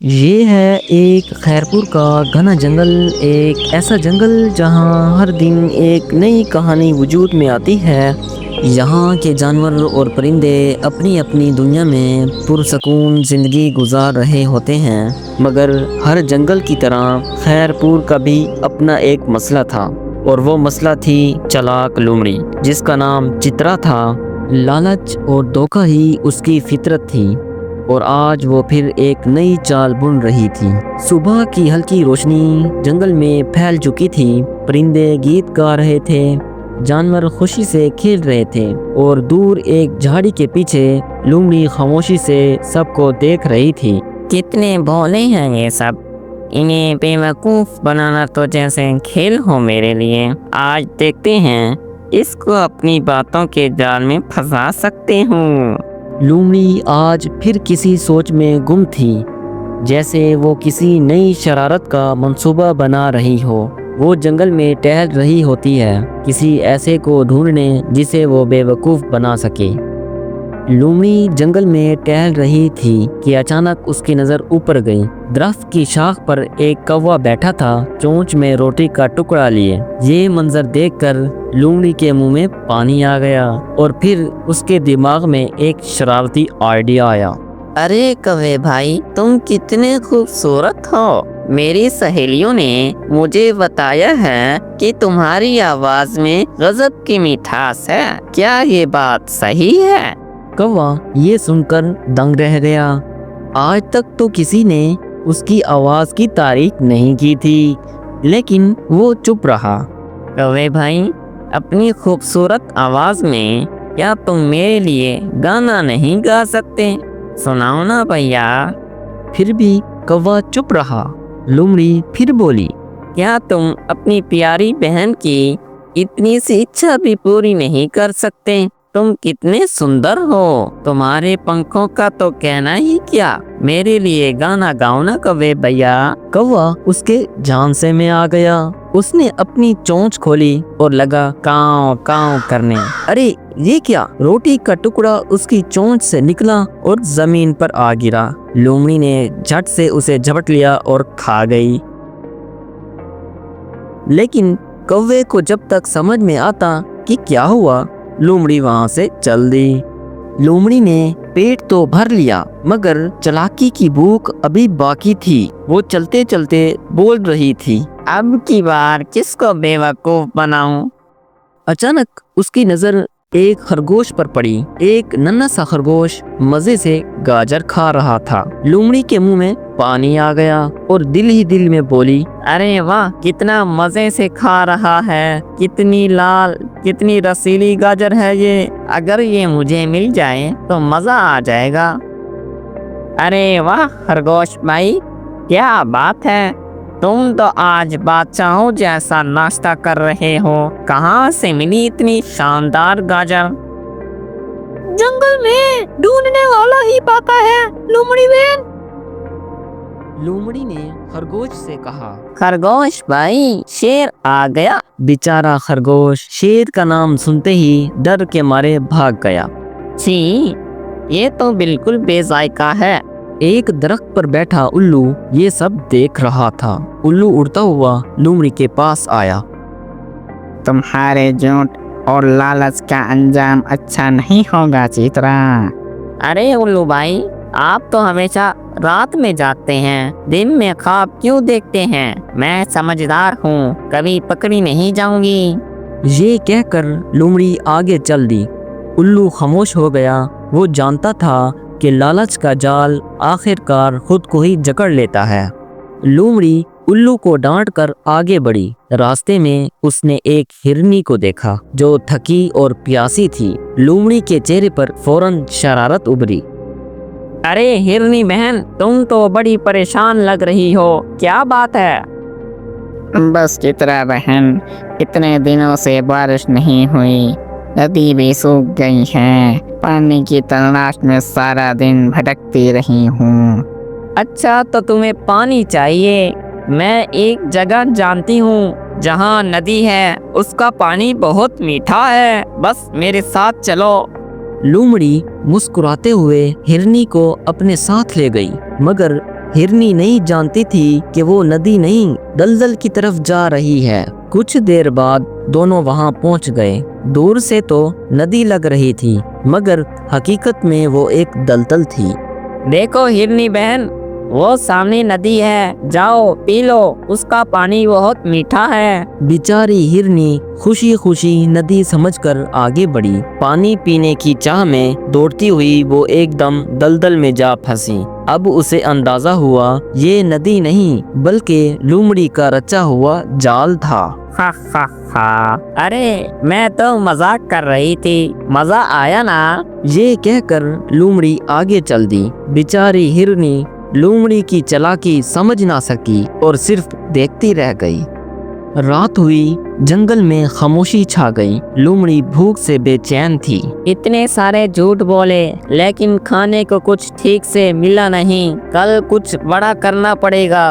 ये है एक खैरपुर का घना जंगल। एक ऐसा जंगल जहाँ हर दिन एक नई कहानी वजूद में आती है। यहाँ के जानवर और परिंदे अपनी अपनी दुनिया में पुरसकून ज़िंदगी गुजार रहे होते हैं, मगर हर जंगल की तरह खैरपुर का भी अपना एक मसला था। और वो मसला थी चालाक लोमड़ी, जिसका नाम चित्रा था। लालच और धोखा ही उसकी फितरत थी और आज वो फिर एक नई चाल बुन रही थी। सुबह की हल्की रोशनी जंगल में फैल चुकी थी। परिंदे गीत गा रहे थे, जानवर खुशी से खेल रहे थे और दूर एक झाड़ी के पीछे लोमड़ी खामोशी से सबको देख रही थी। कितने भोले हैं ये सब, इन्हें बेवकूफ बनाना तो जैसे खेल हो मेरे लिए। आज देखते हैं इसको अपनी बातों के जाल में फंसा सकते हूँ। लोमड़ी आज फिर किसी सोच में गुम थी, जैसे वो किसी नई शरारत का मंसूबा बना रही हो। वो जंगल में टहल रही होती है, किसी ऐसे को ढूंढने जिसे वो बेवकूफ़ बना सके। लोमड़ी जंगल में टहल रही थी कि अचानक उसकी नज़र ऊपर गई। दरख्त की शाख पर एक कौवा बैठा था, चोंच में रोटी का टुकड़ा लिए। ये मंजर देखकर लोमड़ी के मुंह में पानी आ गया और फिर उसके दिमाग में एक शरारती आइडिया आया। अरे कौवे भाई, तुम कितने खूबसूरत हो। मेरी सहेलियों ने मुझे बताया है कि तुम्हारी आवाज में गजब की मिठास है। क्या ये बात सही है? कौवा ये सुनकर दंग रह गया। आज तक तो किसी ने उसकी आवाज की तारीफ नहीं की थी, लेकिन वो चुप रहा। कौवे भाई, अपनी खूबसूरत आवाज में क्या तुम मेरे लिए गाना नहीं गा सकते? सुनाओ ना भैया। फिर भी कौवा चुप रहा। लोमड़ी फिर बोली, क्या तुम अपनी प्यारी बहन की इतनी सी इच्छा भी पूरी नहीं कर सकते? तुम कितने सुंदर हो, तुम्हारे पंखों का तो कहना ही क्या। मेरे लिए गाना गाओ ना कौवे भैया। कौवा उसके झांसे में आ गया। उसने अपनी चोंच खोली और लगा काव काव करने। अरे ये क्या! रोटी का टुकड़ा उसकी चोंच से निकला और जमीन पर आ गिरा। लोमड़ी ने झट से उसे झपट लिया और खा गई। लेकिन कौवे को जब तक समझ में आता कि क्या हुआ, लोमड़ी वहां से चल दी। लोमड़ी ने पेट तो भर लिया, मगर चालाकी की भूख अभी बाकी थी। वो चलते चलते बोल रही थी, अब की बार किसको बेवकूफ बनाऊं? अचानक उसकी नजर एक खरगोश पर पड़ी। एक नन्हा सा खरगोश मजे से गाजर खा रहा था। लोमड़ी के मुंह में पानी आ गया और दिल ही दिल में बोली, अरे वाह, कितना मजे से खा रहा है। कितनी लाल, कितनी रसीली गाजर है ये। अगर ये मुझे मिल जाए तो मजा आ जाएगा। अरे वाह खरगोश भाई, क्या बात है। तुम तो आज बादशाहों जैसा नाश्ता कर रहे हो। कहाँ से मिली इतनी शानदार गाजर? जंगल में ढूंढने वाला ही पाता है लोमड़ी बहन। लोमड़ी ने खरगोश से कहा। खरगोश भाई, शेर आ गया। बेचारा खरगोश शेर का नाम सुनते ही डर के मारे भाग गया। छी, ये तो बिल्कुल बेजायका है। एक दरख्त पर बैठा उल्लू ये सब देख रहा था। उल्लू उड़ता हुआ लोमड़ी के पास आया। तुम्हारे झूठ और लालच का अंजाम अच्छा नहीं होगा चित्रा। अरे उल्लू भाई, आप तो हमेशा रात में जागते हैं, दिन में ख्वाब क्यों देखते हैं? मैं समझदार हूँ, कभी पकड़ी नहीं जाऊंगी। ये कहकर लोमड़ी आगे चल दी। उल्लू खामोश हो गया। वो जानता था कि लालच का जाल आखिरकार खुद को ही जकड़ लेता है। लोमड़ी उल्लू को डांट कर आगे बढ़ी। रास्ते में उसने एक हिरनी को देखा जो थकी और प्यासी थी। लोमड़ी के चेहरे पर फौरन शरारत उभरी। अरे हिरनी बहन, तुम तो बड़ी परेशान लग रही हो, क्या बात है? बस चित्रा बहन, इतने दिनों से बारिश नहीं हुई, नदी भी सूख गई है। पानी की तलाश में सारा दिन भटकती रही हूँ। अच्छा, तो तुम्हें पानी चाहिए? मैं एक जगह जानती हूँ जहाँ नदी है, उसका पानी बहुत मीठा है। बस मेरे साथ चलो। लोमड़ी मुस्कुराते हुए हिरनी को अपने साथ ले गई, मगर हिरनी नहीं जानती थी कि वो नदी नहीं दलदल की तरफ जा रही है। कुछ देर बाद दोनों वहां पहुंच गए। दूर से तो नदी लग रही थी मगर हकीकत में वो एक दलदल थी। देखो हिरनी बहन, वो सामने नदी है, जाओ पी लो, उसका पानी बहुत मीठा है। बेचारी हिरनी खुशी खुशी नदी समझकर आगे बढ़ी। पानी पीने की चाह में दौड़ती हुई वो एकदम दलदल में जा फंसी। अब उसे अंदाजा हुआ ये नदी नहीं बल्कि लोमड़ी का रचा हुआ जाल था। हा हा हा, अरे मैं तो मजाक कर रही थी, मजा आया ना। ये कहकर लोमड़ी आगे चल दी। बेचारी हिरनी लोमड़ी की चालाकी समझ ना सकी और सिर्फ देखती रह गई। रात हुई, जंगल में खामोशी छा गई। लोमड़ी भूख से बेचैन थी। इतने सारे झूठ बोले लेकिन खाने को कुछ ठीक से मिला नहीं, कल कुछ बड़ा करना पड़ेगा।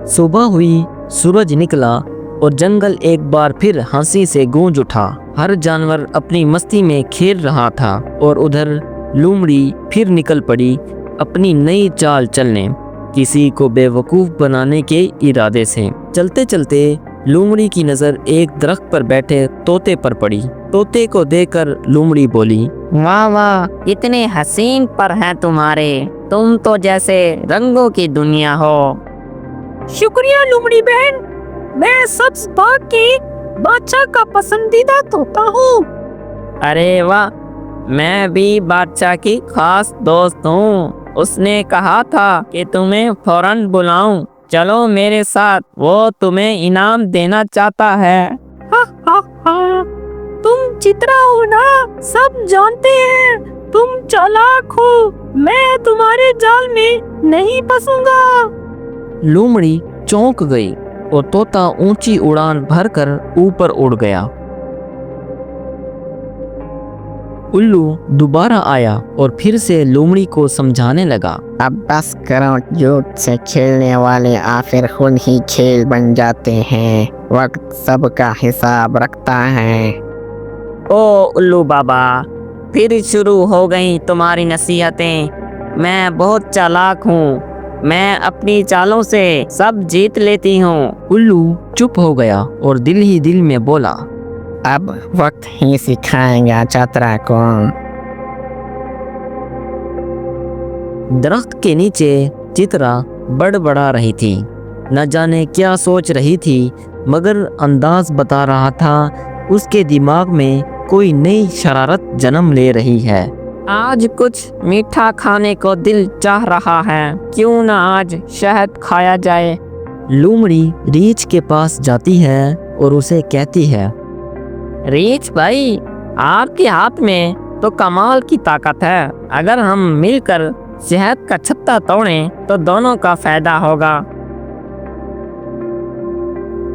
सुबह हुई, सूरज निकला और जंगल एक बार फिर हंसी से गूंज उठा। हर जानवर अपनी मस्ती में खेल रहा था और उधर लोमड़ी फिर निकल पड़ी अपनी नई चाल चलने, किसी को बेवकूफ बनाने के इरादे से। चलते चलते लोमड़ी की नजर एक दरख्त पर बैठे तोते पर पड़ी। तोते को देखकर लोमड़ी बोली, वाह वाह, इतने हसीन पर हैं तुम्हारे, तुम तो जैसे रंगों की दुनिया हो। शुक्रिया लोमड़ी बहन, मैं सब्ज बाग के बादशाह का पसंदीदा तोता हूँ। अरे वाह, मैं भी बादशाह की खास दोस्त हूँ। उसने कहा था कि तुम्हें फौरन बुलाऊं, चलो मेरे साथ, वो तुम्हें इनाम देना चाहता है। हा हा हा, तुम चित्रा हो ना, सब जानते हैं तुम चालाक हो, मैं तुम्हारे जाल में नहीं फंसूंगा। लोमड़ी चौंक गई और तोता ऊंची उड़ान भरकर ऊपर उड़ गया। उल्लू दोबारा आया और फिर से लोमड़ी को समझाने लगा, अब बस करो, झूठ से खेलने वाले आखिर खुद ही खेल बन जाते हैं। वक्त सबका हिसाब रखता है। ओ उल्लू बाबा, फिर शुरू हो गई तुम्हारी नसीहतें। मैं बहुत चालाक हूँ, मैं अपनी चालों से सब जीत लेती हूँ। उल्लू चुप हो गया और दिल ही दिल में बोला, अब वक्त ही सिखाएगा चतरा को। दरख्त के नीचे चित्रा बड़बड़ा रही थी। न जाने क्या सोच रही थी मगर अंदाज बता रहा था उसके दिमाग में कोई नई शरारत जन्म ले रही है। आज कुछ मीठा खाने को दिल चाह रहा है, क्यों ना आज शहद खाया जाए। लोमड़ी रीछ के पास जाती है और उसे कहती है, रीछ भाई, आपके हाथ में तो कमाल की ताकत है। अगर हम मिलकर शहद का छत्ता तोड़ें तो दोनों का फायदा होगा।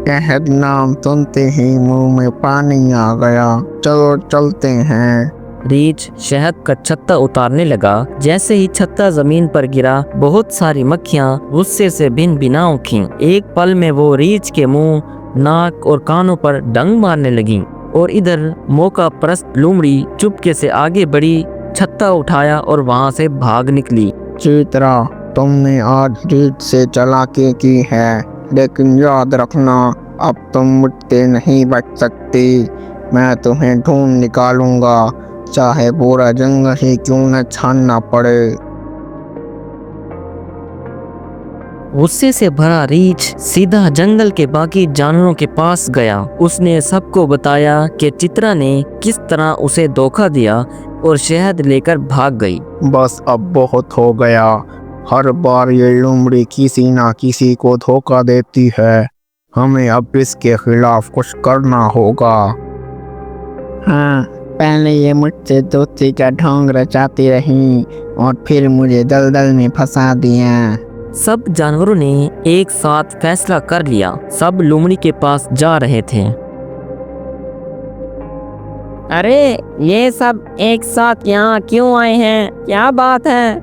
शहद नाम सुनते ही मुंह में पानी आ गया। चलो चलते हैं। रीछ शहद का छत्ता उतारने लगा। जैसे ही छत्ता जमीन पर गिरा, बहुत सारी मक्खियां गुस्से से भिन भिना उठीं। एक पल में वो रीछ के मुंह, नाक और कानों पर डंक मारने लगीं और इधर मौका परस्त लोमड़ी चुपके से आगे बढ़ी, छत्ता उठाया और वहां से भाग निकली। चित्रा, तुमने आज रीछ से चालाकी की है, लेकिन याद रखना अब तुम मुझसे नहीं बच सकती। मैं तुम्हें ढूंढ निकालूंगा, चाहे पूरा जंगल ही क्यों न छानना पड़े। गुस्से से भरा रीछ सीधा जंगल के बाकी जानवरों के पास गया। उसने सबको बताया कि चित्रा ने किस तरह उसे धोखा दिया और शहद लेकर भाग गई। बस अब बहुत हो गया। हर बार ये लोमड़ी किसी ना किसी को धोखा देती है। हमें अब इसके खिलाफ कुछ करना होगा। हाँ, पहले ये मुझसे दोस्ती का ढोंग रचाती रही और फिर मुझे दलदल में फंसा दिया। सब जानवरों ने एक साथ फैसला कर लिया। सब लोमड़ी के पास जा रहे थे। अरे ये सब एक साथ यहाँ क्यों आए हैं, क्या बात है?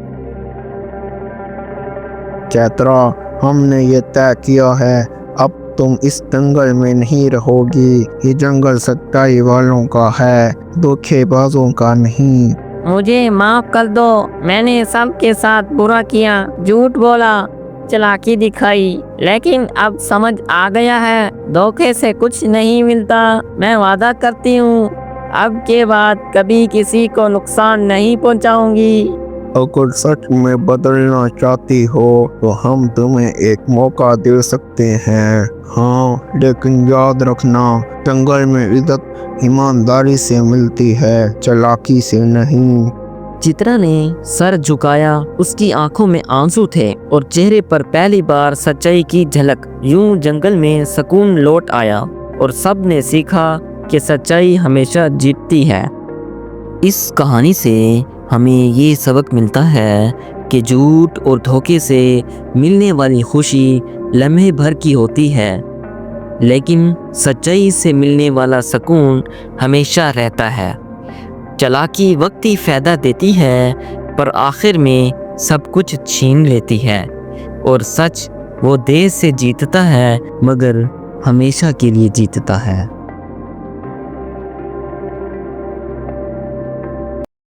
चैत्रा, हमने ये तय किया है, अब तुम इस जंगल में नहीं रहोगी। ये जंगल सच्चाई वालों का है, धोखेबाजों का नहीं। मुझे माफ कर दो। मैंने सबके साथ बुरा किया, झूठ बोला, चालाकी दिखाई, लेकिन अब समझ आ गया है धोखे से कुछ नहीं मिलता। मैं वादा करती हूँ अब के बाद कभी किसी को नुकसान नहीं पहुँचाऊंगी। अगर सच में बदलना चाहती हो तो हम तुम्हें एक मौका दे सकते हैं। हाँ, लेकिन याद रखना, जंगल में इज्जत ईमानदारी से मिलती है, चालाकी से नहीं। चित्रा ने सर झुकाया। उसकी आंखों में आंसू थे और चेहरे पर पहली बार सच्चाई की झलक। यूं जंगल में सुकून लौट आया और सब ने सीखा कि सच्चाई हमेशा जीतती है। इस कहानी से हमें ये सबक मिलता है कि झूठ और धोखे से मिलने वाली खुशी लम्हे भर की होती है, लेकिन सच्चाई से मिलने वाला सुकून हमेशा रहता है। चालाकी वक्ती फ़ायदा देती है पर आखिर में सब कुछ छीन लेती है, और सच वो देर से जीतता है मगर हमेशा के लिए जीतता है।